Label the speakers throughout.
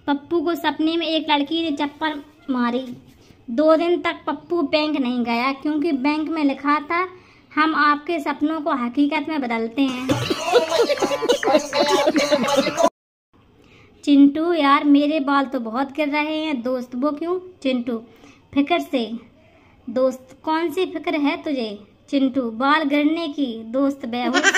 Speaker 1: पप्पू को सपने में एक लड़की ने चप्पल मारी। 2 दिन तक पप्पू बैंक नहीं गया क्योंकि बैंक में लिखा था हम आपके सपनों को हकीकत में बदलते हैं। चिंटू यार मेरे बाल तो बहुत गिर रहे हैं। दोस्त वो क्यों? चिंटू फिक्र से। दोस्त कौन सी फिक्र है तुझे? चिंटू बाल गिरने की। दोस्त बेहोश।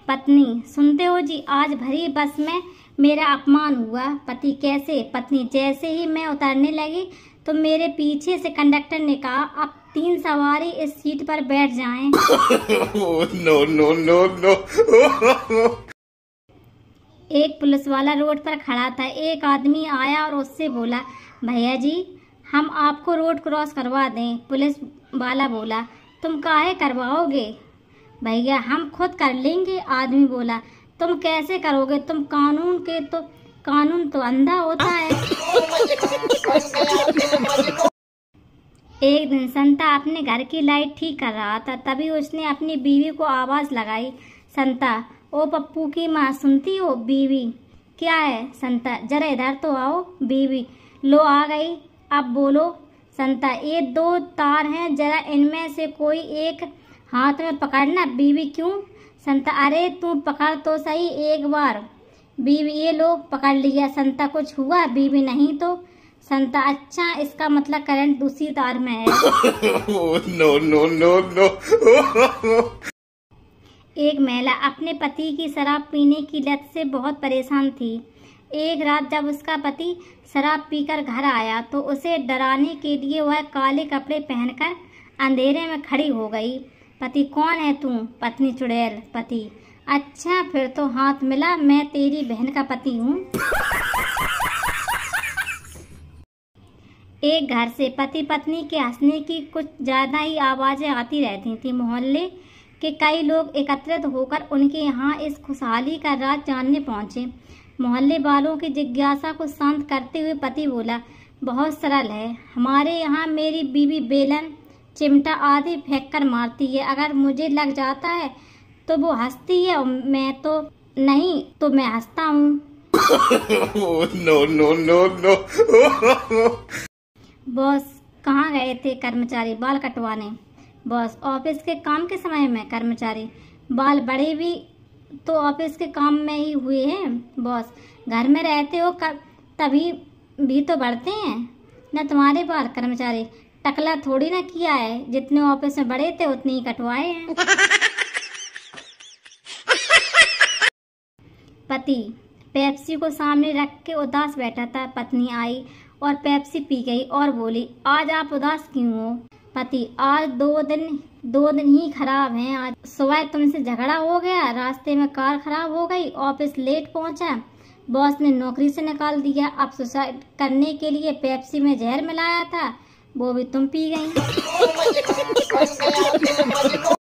Speaker 1: पत्नी सुनते हो जी, आज भरी बस में मेरा अपमान हुआ। पति कैसे? पत्नी जैसे ही मैं उतरने लगी तो मेरे पीछे से कंडक्टर ने कहा अब 3 सवारी इस सीट पर बैठ जाएं।
Speaker 2: No no no no.
Speaker 1: एक पुलिस वाला रोड पर खड़ा था। एक आदमी आया और उससे बोला भैया जी हम आपको रोड क्रॉस करवा दें। पुलिस वाला बोला तुम काहे करवाओगे? भैया हम खुद कर लेंगे। आदमी बोला तुम कैसे करोगे? तुम कानून तो अंधा होता है। एक दिन संता अपने घर की लाइट ठीक कर रहा था, तभी उसने अपनी बीवी को आवाज लगाई। संता ओ पप्पू की माँ सुनती हो? बीवी क्या है? संता जरा इधर तो आओ। बीवी लो आ गई, अब बोलो। संता ये 2 तार हैं, जरा इनमें से कोई एक हाथ में पकड़ना। बीवी क्यों? संता अरे तू पकड़ तो सही एक बार। बीवी ये लो पकड़ लिया। संता कुछ हुआ? बीवी नहीं तो। संता अच्छा इसका मतलब करंट दूसरी तार में है।
Speaker 2: No no no no.
Speaker 1: एक महिला अपने पति की शराब पीने की लत से बहुत परेशान थी। एक रात जब उसका पति शराब पीकर घर आया तो उसे डराने के लिए वह काले कपड़े पहनकर अंधेरे में खड़ी हो गई। पति कौन है तू? पत्नी चुड़ैल। पति अच्छा फिर तो हाथ मिला, मैं तेरी बहन का पति हूँ। एक घर से पति पत्नी के हंसने की कुछ ज्यादा ही आवाजें आती रहती थी। मोहल्ले के कई लोग एकत्रित होकर उनके यहाँ इस खुशहाली का राज जानने पहुंचे। मोहल्ले वालों की जिज्ञासा को शांत करते हुए पति बोला बहुत सरल है। हमारे यहाँ मेरी बीवी बेलन चिमटा आदि फेंक कर मारती है। अगर मुझे लग जाता है तो वो हंसती है, मैं तो नहीं तो मैं हंसता हूँ।
Speaker 2: No no no no.
Speaker 1: Boss कहाँ गए थे? कर्मचारी बाल कटवाने। बॉस ऑफिस के काम के समय में। कर्मचारी बाल बड़े भी तो ऑफिस के काम में ही हुए हैं। बॉस घर में रहते हो तभी भी तो बढ़ते हैं न तुम्हारे बाल। कर्मचारी टकला थोड़ी ना किया है, जितने ऑफिस में बड़े थे उतने ही कटवाए हैं। पति पेप्सी को सामने रख के उदास बैठा था। पत्नी आई और पेप्सी पी गई और बोली आज आप उदास क्यों हो? पति आज 2 दिन ही खराब हैं। आज सुबह तुमसे झगड़ा हो गया, रास्ते में कार खराब हो गई, ऑफिस लेट पहुंचा, बॉस ने नौकरी से निकाल दिया। अब सुसाइड करने के लिए पेप्सी में जहर मिलाया था, वो भी तुम पी गई।